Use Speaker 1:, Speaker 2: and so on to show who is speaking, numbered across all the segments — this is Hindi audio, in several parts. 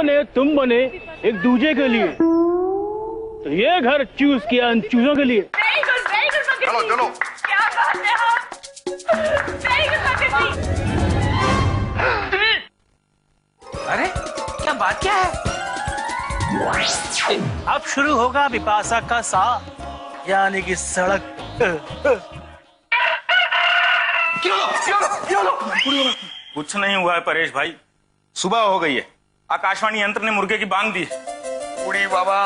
Speaker 1: बने तुम बने एक दूजे के लिए, तो ये घर चूज किया इन चूजों के लिए।
Speaker 2: चलो चलो।
Speaker 3: क्या बात है
Speaker 4: अरे क्या बात क्या है? अब शुरू होगा बिपाशा का सा, यानी कि सड़क।
Speaker 5: कुछ नहीं हुआ है परेश भाई, सुबह हो गई है, आकाशवाणी यंत्र ने मुर्गे की बांग दी।
Speaker 2: बूढ़ी बाबा,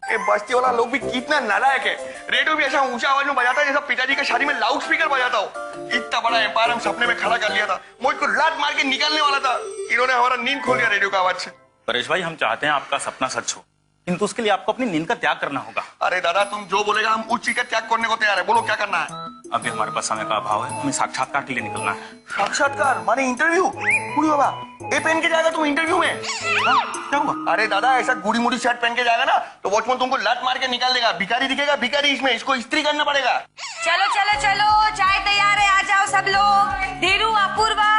Speaker 2: ये बस्ती वाला लोग भी कितना नालायक है। रेडियो भी ऐसा ऊंचा आवाज में बजाता है जैसा पिताजी का शादी में लाउड स्पीकर बजाता हो। इतना बड़ा एम्पायर हम सपने में खड़ा कर लिया था, मुझको लात मार के निकालने वाला था, इन्होंने हमारा नींद खोल दिया रेडियो का आवाज से।
Speaker 5: परेश भाई, हम चाहते हैं आपका सपना सच हो, किंतु उसके लिए आपको अपनी नींद का त्याग करना होगा।
Speaker 2: अरे दादा, तुम जो बोलेगा हम उस चीज का त्याग करने को तैयार है। बोलो क्या करना है?
Speaker 5: अभी हमारे पास समय का अभाव है, हमें साक्षात्कार के लिए निकलना है।
Speaker 2: साक्षात्कार माने इंटरव्यू? बूढ़ी बाबा, ये पहन के जाएगा तुम इंटरव्यू में? क्या हुआ? अरे दादा, ऐसा गुड़ी मुड़ी शर्ट पहन के जाएगा ना तो वॉचमैन तुमको लात मार के निकाल देगा। भिखारी दिखेगा, भिखारी इसमें, इसको इस्त्री करना पड़ेगा।
Speaker 3: चलो चलो चलो, चाय तैयार है, आ जाओ सब लोग। धीरू, अपूर्वा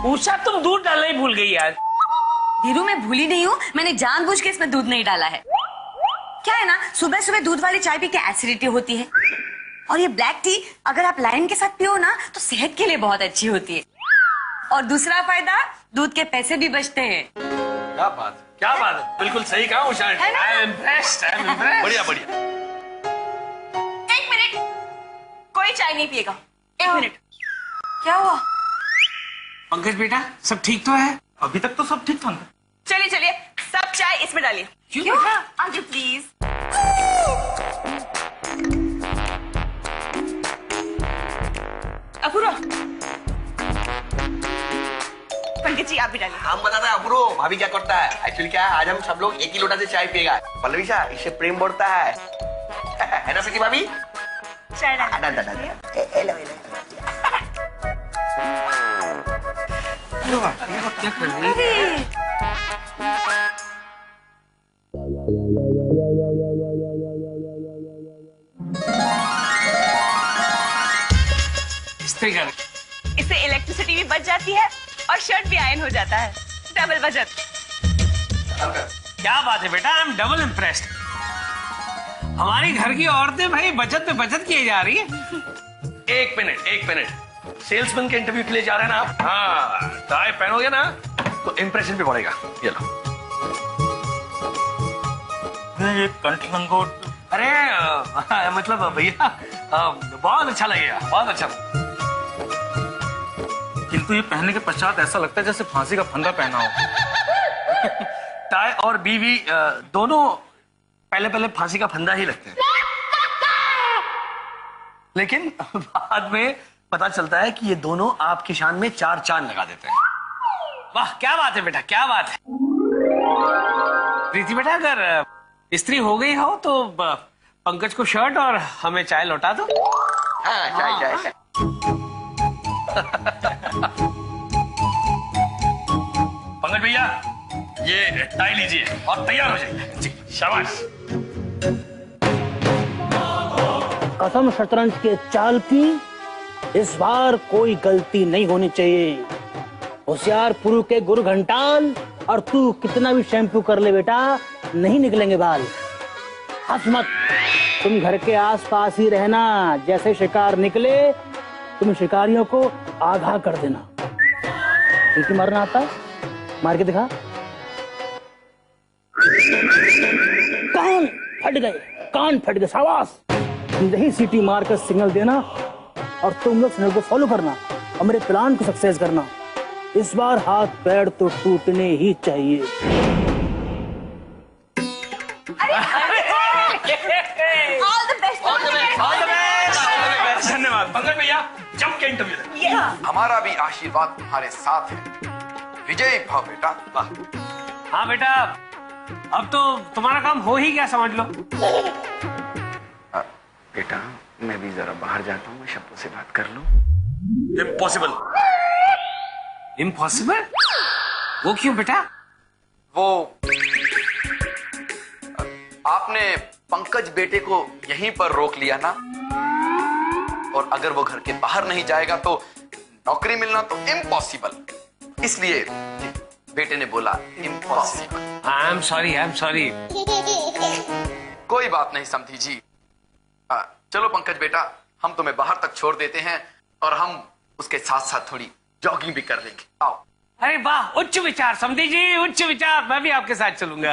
Speaker 4: उषा, तुम दूध डालना ही भूल गई यार।
Speaker 3: धीरू, मैं भूली नहीं हूँ, मैंने जानबूझ के इसमें दूध नहीं डाला है। क्या है ना, सुबह सुबह दूध वाली चाय पी के एसिडिटी होती है, और ये ब्लैक टी अगर आप लाइन के साथ पियो ना तो सेहत के लिए बहुत अच्छी होती है। और दूसरा फायदा, दूध के पैसे भी बचते हैं।
Speaker 6: क्या बात है, बिल्कुल सही कहा उषा।
Speaker 3: है ना?
Speaker 6: I am impressed. बढ़िया बढ़िया।
Speaker 3: एक मिनट, कोई चाय नहीं पिएगा। एक मिनट, क्या हुआ?
Speaker 4: पंकज बेटा, सब ठीक तो है?
Speaker 5: अभी तक तो सब ठीक था।
Speaker 3: चलिए चलिए, सब चाय इसमें डालिए। क्यों? Aunty please. अपूर्वा, पंकज जी आप भी डालिए।
Speaker 2: हम बताते हैं अपूर्व, भाभी क्या करता है। एक्चुअली क्या है, आज हम सब लोग एक ही लोटा से चाय पिएगा। पल्लवी शाह, इससे प्रेम बढ़ता है ना प्रीति भाभी?
Speaker 3: चाय डालिए।
Speaker 4: क्या कर रही है? इस्त्री कर।
Speaker 3: इससे इलेक्ट्रिसिटी भी बच जाती है और शर्ट भी आयरन हो जाता है। डबल बचत।
Speaker 4: क्या बात है बेटा, आई एम डबल इम्प्रेस्ड। हमारी घर की औरतें भाई बचत पे बचत किए जा रही है।
Speaker 6: एक मिनट, सेल्समैन के इंटरव्यू के लिए जा रहे हैं ना आप? हाँ, टाई पहनोगे ना तो इम्प्रेशन भी बढ़ेगा। ये लो।
Speaker 5: ये कंठ लंगोट,
Speaker 6: अरे मतलब भैया, बहुत अच्छा लगेगा, बहुत अच्छा।
Speaker 5: किंतु ये पहनने के पश्चात ऐसा लगता है जैसे फांसी का फंदा पहना हो।
Speaker 6: टाई और बीवी दोनों पहले फांसी का फंदा ही लगते हैं, लेकिन बाद में पता चलता है कि ये दोनों आपकी शान में चार चांद लगा देते हैं।
Speaker 4: वाह, क्या बात है बेटा, क्या बात है। प्रीति बेटा, अगर इस्त्री हो गई हो तो पंकज को शर्ट और हमें चाय लौटा दो।
Speaker 2: हाँ, चाय।
Speaker 6: पंकज भैया, ये टाई लीजिए और तैयार हो जाइए। जी, शाबाश।
Speaker 1: कसम शतरंज के चाल की, इस बार कोई गलती नहीं होनी चाहिए। होशियारपुर के गुरु घंटाल, और तू कितना भी शैम्पू कर ले बेटा, नहीं निकलेंगे बाल। हंस मत, तुम घर के आसपास ही रहना। जैसे शिकार निकले तुम शिकारियों को आगाह कर देना। सीटी मारना आता है? मार के दिखा। कान फट गए, शाबाश। यही सीटी मारकर सिग्नल देना और तुम लोग सिग्नल को फॉलो करना और मेरे प्लान को सक्सेस करना। इस बार हाथ पैर तो टूटने ही चाहिए।
Speaker 6: धन्यवाद पंकज भैया, जम के इंटरव्यू।
Speaker 2: हमारा भी आशीर्वाद तुम्हारे साथ है। विजयी भव बेटा।
Speaker 4: हाँ बेटा, अब तो तुम्हारा काम हो ही गया, समझ लो।
Speaker 2: बेटा, मैं भी जरा बाहर जाता हूँ, मैं शब्दों से बात कर लूं।
Speaker 6: इम्पॉसिबल।
Speaker 4: इम्पॉसिबल? वो क्यों बेटा?
Speaker 2: वो आपने पंकज बेटे को यहीं पर रोक लिया ना, और अगर वो घर के बाहर नहीं जाएगा तो
Speaker 7: नौकरी मिलना तो इम्पॉसिबल, इसलिए बेटे ने बोला इम्पॉसिबल।
Speaker 4: I am sorry.
Speaker 7: कोई बात नहीं समधी जी। चलो पंकज बेटा, हम तुम्हें बाहर तक छोड़ देते हैं और हम उसके साथ साथ थोड़ी जॉगिंग भी कर लेंगे। आओ।
Speaker 4: अरे वाह, उच्च विचार समधी जी, उच्च विचार। मैं भी आपके साथ चलूंगा।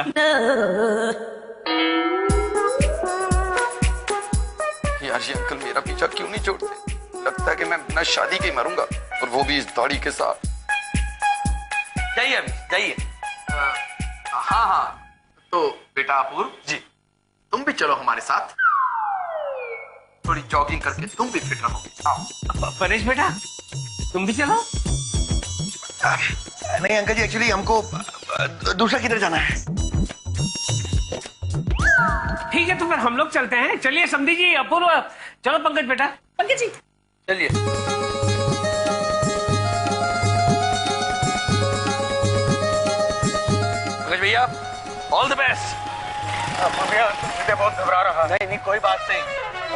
Speaker 7: यार ये अंकल मेरा पीछा क्यों नहीं छोड़ते? लगता है कि मैं बिना शादी के ही मरूंगा, और वो भी इस दाढ़ी के साथ।
Speaker 2: जाइए अभी, जाइए।
Speaker 7: हाँ, तो बेटा अपूर्व जी, तुम भी चलो हमारे साथ, थोड़ी जॉगिंग करके तुम भी फिट रहोगे। आओ।
Speaker 4: परेश बेटा, तुम भी चलो।
Speaker 2: नहीं अंकल जी, एक्चुअली हमको दूसरा किधर जाना है।
Speaker 4: ठीक है, तो फिर हम लोग चलते हैं। चलिए समधी जी, अपूर्व, चलो पंकज बेटा।
Speaker 3: पंकज जी,
Speaker 2: चलिए। पंकज भैया, ऑल द बेस्ट।
Speaker 5: भैया मुझे बहुत घबरा रहा।
Speaker 2: नहीं, कोई बात नहीं।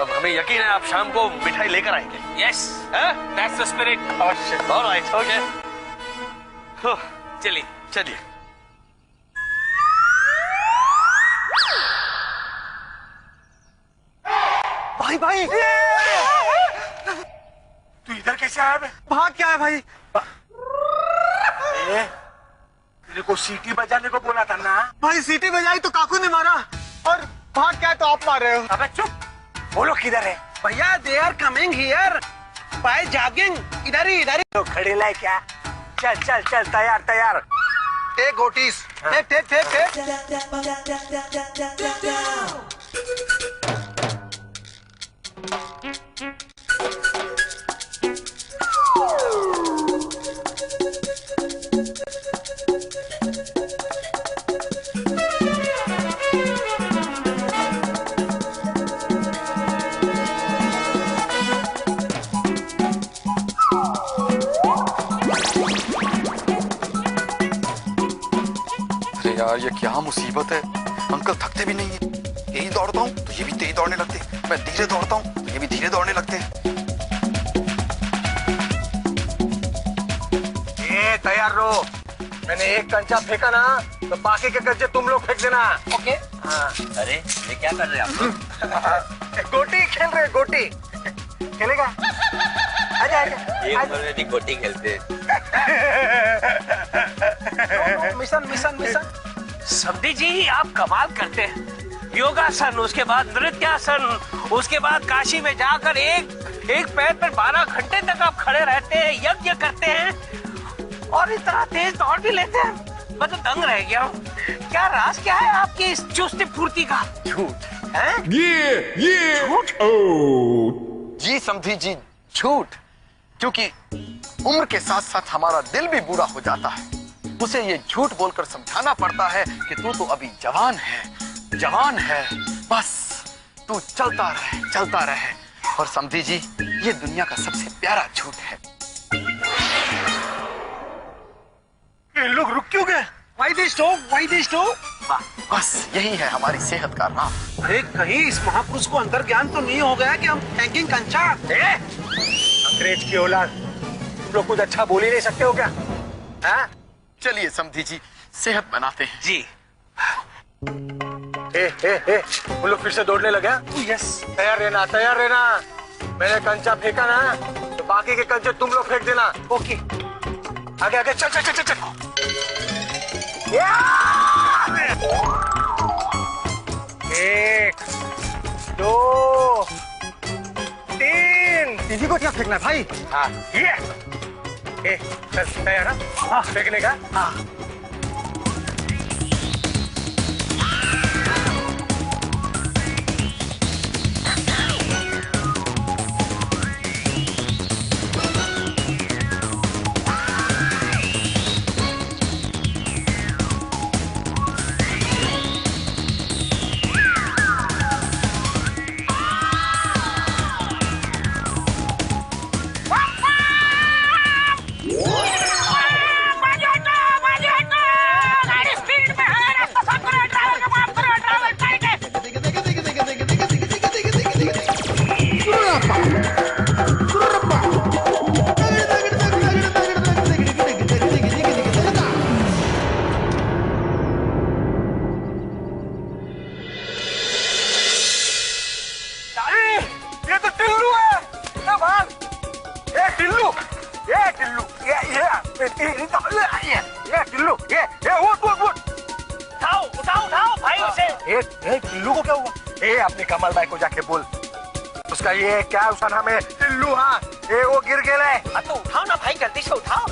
Speaker 2: अब हमें यकीन है आप शाम को मिठाई लेकर आएंगे।
Speaker 4: Yes, that's the spirit.
Speaker 2: Alright, okay.
Speaker 4: चलिए।
Speaker 2: चलिए।
Speaker 5: भाई तू इधर कैसे आया बे? भाग क्या है भाई? तेरे को सीटी बजाने को बोला था ना? भाई सीटी बजाई तो काकू ने मारा, और भाग क्या है तो आप मार रहे हो। अबे चुप, वो लोग किधर है? भैया they are coming here by jogging. इधर ही तो खड़े लाए क्या? चल तैयार। टेक गोटीस, टेक।
Speaker 7: यार ये क्या मुसीबत है, अंकल थकते भी नहीं है। तेज दौड़ता हूँ तो ये भी तेज दौड़ने लगते हैं, मैं धीरे दौड़ता हूँ तो ये भी धीरे दौड़ने लगते हैं।
Speaker 5: तैयार रहो, मैंने एक कंचा फेंका ना तो बाकी के कंचे तुम लोग फेंक देना। ओके? हाँ।
Speaker 6: अरे ये क्या कर रहे हैं आप?
Speaker 5: गोटी खेल रहे, गोटी खेलेगा? आजा।
Speaker 6: ये उम्र में भी गोटी खेलते हैं।
Speaker 5: मिशन।
Speaker 4: समधी जी, आप कमाल करते हैं। योगासन, उसके बाद नृत्यासन, उसके बाद काशी में जाकर एक पैर पर 12 घंटे तक आप खड़े रहते हैं, यज्ञ करते हैं, और इतना तेज दौड़ भी लेते हैं। मैं तो दंग रह गया हूँ। क्या राज क्या है आपकी इस चुस्ती फुर्ती का?
Speaker 7: झूठ
Speaker 4: है?
Speaker 7: झूठ। जी समधी जी, झूठ। क्योंकि उम्र के साथ साथ हमारा दिल भी बूढ़ा हो जाता है, उसे ये झूठ बोलकर समझाना पड़ता है कि तू तो अभी जवान है, बस तू चलता रहे। और समधी जी, ये दुनिया का सबसे प्यारा झूठ है।
Speaker 5: ये लोग रुक क्यों गए? Why they stop?
Speaker 7: बस यही है हमारी सेहत का राज।
Speaker 5: अरे कहीं इस महापुरुष को अंतर ज्ञान तो नहीं हो गया कि हम फेंकिंग कंचा? अंग्रेज की औलाद, तुम लोग कुछ अच्छा बोल ही नहीं सकते हो क्या? हाँ?
Speaker 7: चलिए समधी जी, सेहत बनाते हैं।
Speaker 4: जी।
Speaker 5: वो लोग फिर से दौड़ने लगे। यस, तैयार रहना। मैंने कंचा फेंका ना तो बाकी के कंचे तुम लोग फेंक देना। ओके? आगे चल। 1 2 3। इसी को क्या फेंकना भाई? हाँ, ये चल तैयार? हाँ, फेंकने का। हाँ। ये टिल्लू, ये उठ।
Speaker 4: उठाओ भाई उसे।
Speaker 5: ए टिल्लू को क्या हुआ? ए अपने कमल भाई को जाके बोल, उसका ये क्या उसका नाम है टिल्लू। हाँ ये वो गिर गया।
Speaker 4: तो उठाओ ना भाई, जल्दी से उठाओ।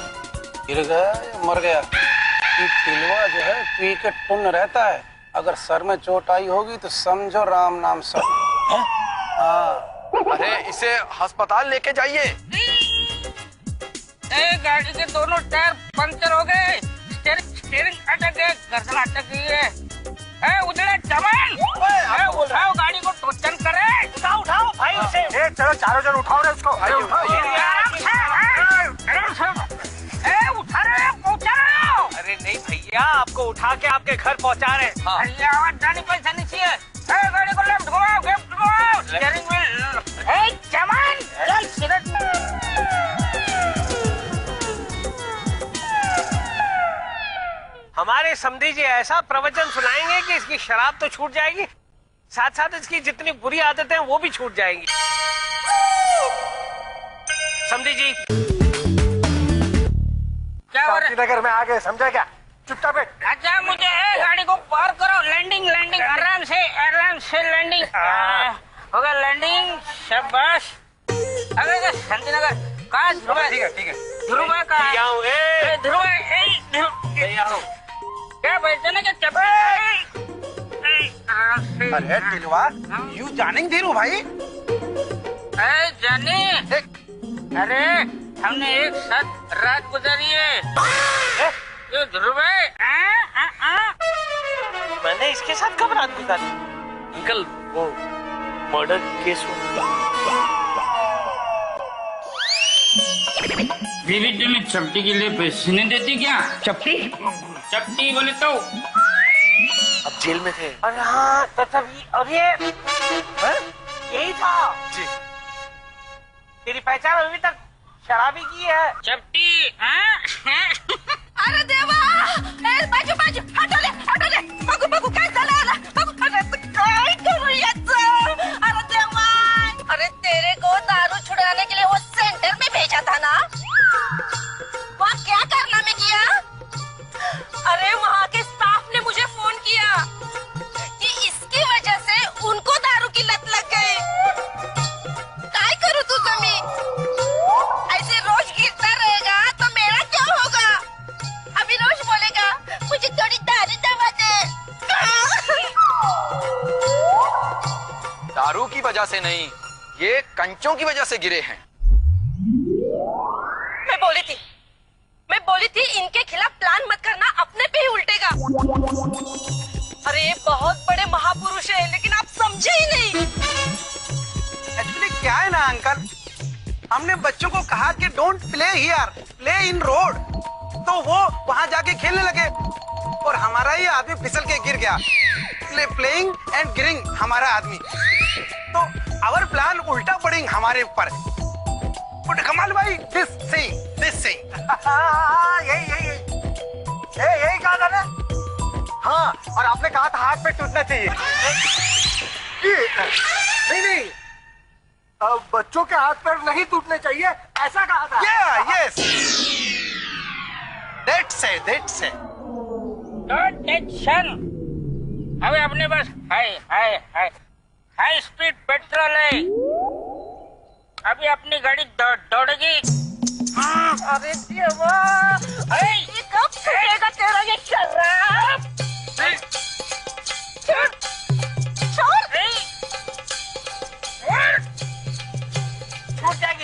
Speaker 8: गिर गया या मर गया? ये टिलवा जो है पी के टुन्न रहता है, अगर सर में चोट आई होगी तो समझो राम नाम सर। हाँ
Speaker 7: अरे इसे अस्पताल लेके जाइए।
Speaker 4: गाड़ी के दोनों टायर पंक्चर हो गए, स्टीयरिंग अटक गए, गर्दन अटक गई है। उधर चमन, उठाओ गाड़ी को, टोचन करे। उठाओ भाई उसे।
Speaker 5: चलो चारों जन उठाओ रे उसको।
Speaker 4: अरे नहीं भैया, आपको उठा के आपके घर पहुंचा रहे। भैया जाने पैसा नहीं चाहिए। गाड़ी को लेफ्ट घुमाओ, स्टीयरिंग व्हील। चमन चल सीधा। हमारे समधी जी ऐसा प्रवचन सुनाएंगे कि इसकी शराब तो छूट जाएगी, साथ साथ इसकी जितनी बुरी आदतें हैं वो भी छूट जाएंगी। समधी जी क्या हो रहा है?
Speaker 5: नगर में आ गए, समझा क्या? चुपचाप बैठ।
Speaker 4: अच्छा मुझे गाड़ी को पार करो। लैंडिंग आराम से लैंडिंग। हो गया लैंडिंग, शाबाश। अरे शांतिनगर कहाँ? ठीक है। ध्रुव कहाँ? ध्रुव क्या बैठने के चपे?
Speaker 5: अरे टिलवा, यू जानिंग धीरू भाई?
Speaker 4: जानी, अरे हमने एक साथ रात गुजारी है। ये ध्रुव है। मैंने इसके साथ कब रात गुजारी?
Speaker 6: अंकल वो मर्डर केस हुआ।
Speaker 9: बीवी तुम्हें चपटी के लिए पैसे नहीं देती क्या? चपटी बोले तो
Speaker 6: अब जेल में थे।
Speaker 4: अरे हाँ, तो तभी। और ये यही था
Speaker 6: जी।
Speaker 4: तेरी पहचान अभी तक शराबी की है। चपटी।
Speaker 3: अरे देवा, बाजू हटो ले, बगू काय झालं? काय करू याचं? अरे देवा, अरे तेरे को दारू छुड़ाने के लिए वो सेंटर में भेजा था ना, वहाँ क्या कारनामे किया? अरे वहाँ के स्टाफ ने मुझे फोन किया कि इसकी वजह से उनको दारू की लत लग गई। काय करूँ तुझं मी? ऐसे रोज गिरता रहेगा तो मेरा क्या होगा? अभी रोज बोलेगा मुझे थोड़ी दारू दवा दे।
Speaker 7: दारू की वजह से नहीं, ये कंचों की वजह से गिरे हैं।
Speaker 3: मैं बोली थी इनके खिलाफ प्लान मत करना, अपने पे ही उल्टेगा। अरे ये बहुत बड़े महापुरुष है, लेकिन आप समझे ही नहीं।
Speaker 5: एक्चुअली क्या है ना अंकल, हमने बच्चों को कहा कि don't play here, play in road, तो वो वहाँ जाके खेलने लगे और हमारा ही आदमी फिसल के गिर गया। प्लेइंग एंड गिरिंग हमारा आदमी, तो आवर प्लान उल्टा पड़ेंगे हमारे ऊपर। कमाल भाई, दिस सिंग यही कहा था ना? हाँ, और आपने कहा था हाथ पे टूटना चाहिए। नहीं, बच्चों के हाथ पैर नहीं टूटने चाहिए, ऐसा कहा था। Yes, that's it.
Speaker 4: टेंशन। अबे अपने पास हाई स्पीड पेट्रोल है, अभी अपनी गाड़ी दौड़ेगी। अरे देवा, ये कब छूटेगा तेरा ये शराब?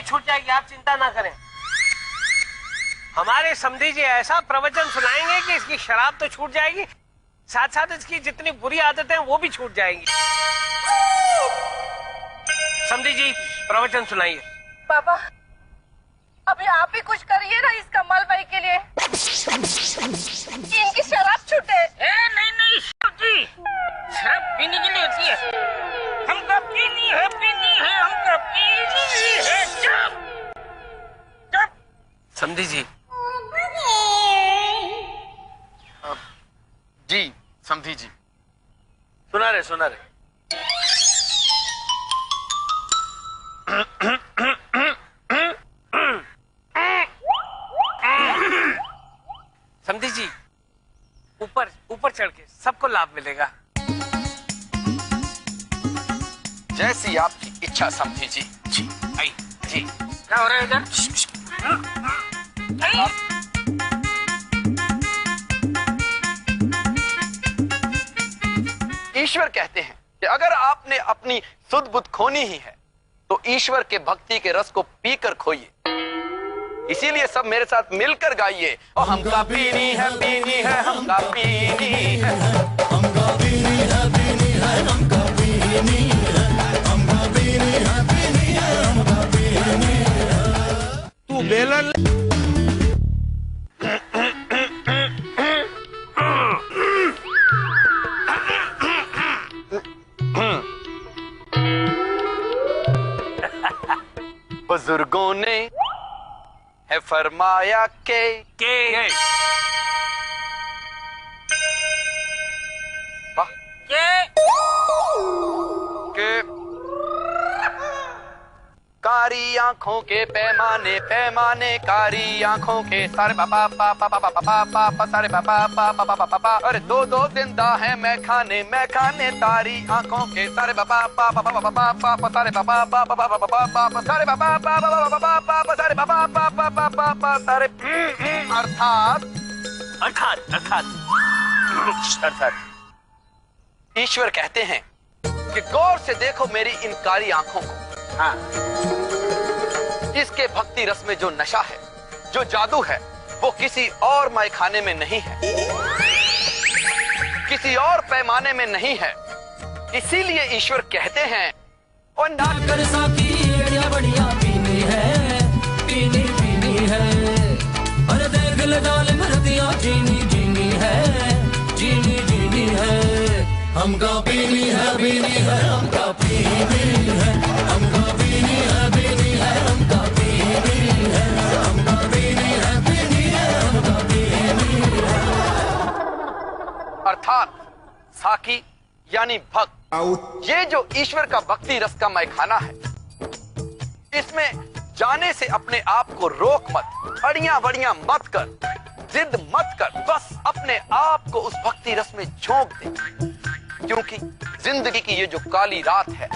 Speaker 4: छूट जाएगी, आप चिंता ना करें। हमारे समधी जी ऐसा प्रवचन सुनाएंगे कि इसकी शराब तो छूट जाएगी, साथ साथ इसकी जितनी बुरी आदतें हैं वो भी छूट जाएंगी। समधी जी प्रवचन सुनाइए।
Speaker 3: बाबा, अभी आप ही कुछ करिए ना इस कमाल भाई के लिए, इनकी शराब छूटे।
Speaker 4: नहीं जी, शराब पीने के लिए होती है, हमको पीनी है, हमको पीनी है। चुप। समधी जी।
Speaker 7: जी समधी जी।
Speaker 6: सुना रहे।
Speaker 4: चढ़ के सबको लाभ मिलेगा।
Speaker 7: जैसी आपकी इच्छा समझी जी।
Speaker 4: जी आई जी। क्या हो रहा है इधर?
Speaker 7: ईश्वर कहते हैं कि अगर आपने अपनी सुध बुध खोनी ही है तो ईश्वर के भक्ति के रस को पीकर खोइए। इसीलिए सब मेरे साथ मिलकर गाइए, और हमका पीनी है, पीनी है, हमका पीनी है, हमका पीनी है, पीनी है, हमका पीनी है, हमका पीनी है, पीनी है, हमका पीनी है।
Speaker 5: तू बेलन
Speaker 7: बुजुर्गों ने है फरमाया के कारी आंखों के पैमाने पैमाने, कारी आंखों के सारे पापा पापा पापा पापा पापा सारे पापा पापा पापा पापा। अरे दो दो जिंदा है मैं खाने तारी आंखों के सारे पापा पापा पापा पापा सारे पापा पापा पापा पापा सारे पापा पापा पापा सारे पापा पापा पापा सारे। अर्थात
Speaker 4: अर्थात अर्थात अर्थात
Speaker 7: ईश्वर कहते हैं कि गौर से देखो मेरी इन कारी आंखों को।
Speaker 4: हाँ।
Speaker 7: इसके भक्ति रस में जो नशा है, जो जादू है, वो किसी और मैखाने में नहीं है, किसी और पैमाने में नहीं है। इसीलिए ईश्वर कहते हैं और ना कर साकी बढ़िया पीनी है, पीनी पीनी है, अरे देख ले डाल मरदिया जीनी जीनी है, जीनी जीनी है, हमका पीनी है, पीनी है, हमका पीनी है, हमका पीनी है, पीनी है, हमका पीनी है, हमका पीनी है, पीनी है, हमका पीनी है। अर्थात साकी यानी भक्त। ये जो ईश्वर का भक्ति रस का मैखाना है, इसमें जाने से अपने आप को रोक मत, अड़ियां बड़ियां मत कर, जिद मत कर, बस अपने आप को उस भक्ति रस में झोंक दे। क्योंकि जिंदगी की ये जो काली रात है,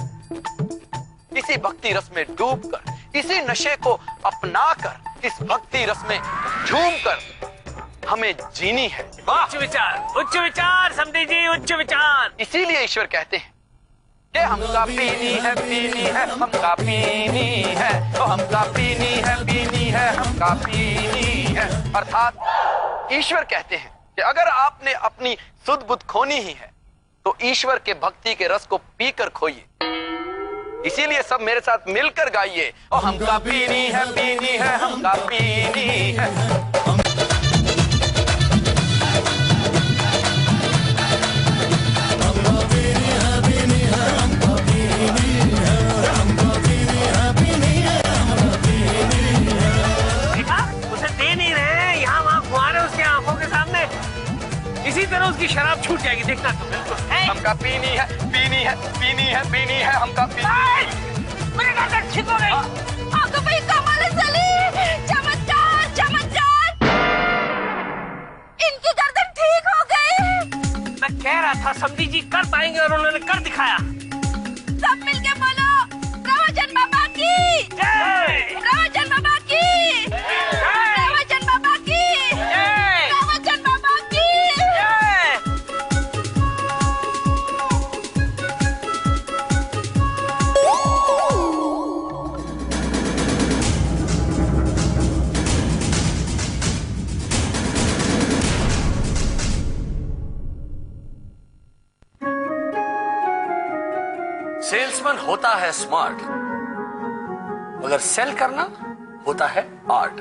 Speaker 7: इसी भक्ति रस में डूबकर, इसी नशे को अपनाकर, इस भक्ति रस में झूमकर हमें जीनी है।
Speaker 4: उच्च विचार समझी जी, उच्च विचार।
Speaker 7: इसीलिए ईश्वर कहते हैं कि हमका पीनी है, पीनी है, हमका पीनी है, तो हमका पीनी है, पीनी है, हमका पीनी है। अर्थात ईश्वर कहते हैं कि अगर आपने अपनी सुध बुध खोनी ही है तो ईश्वर के भक्ति के रस को पीकर खोइए। इसीलिए सब मेरे साथ मिलकर गाइए, और हमका पीनी है, पीनी है, हमका पीनी है।
Speaker 4: उसे दे नहीं रहे, यहाँ वहाँ घुमा रहे उसकी आंखों के सामने। इसी तरह उसकी शराब छूट जाएगी, देखना तो बिल्कुल।
Speaker 7: हमका पीनी है, पीनी है, पीनी है, पीनी है, हमका पीनी।
Speaker 4: मेरी गर्दन ठीक हो गई।
Speaker 3: आपको भाई कमाल है चली, चमत्कार चमत्कार, इनकी गर्दन ठीक हो गई।
Speaker 4: मैं कह रहा था समधी जी कर पाएंगे, और उन्होंने कर दिखाया।
Speaker 3: सब मिलके बोलो प्रवचन बाबा की
Speaker 4: जय,
Speaker 3: प्रवचन बाबा की प्रवचन बाबा की
Speaker 4: जय,
Speaker 3: प्रवचन बाबा की
Speaker 4: जय।
Speaker 6: सेल्समैन होता है स्मार्ट, मगर सेल करना होता है आर्ट।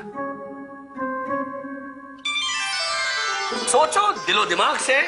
Speaker 6: सोचो दिलो दिमाग से,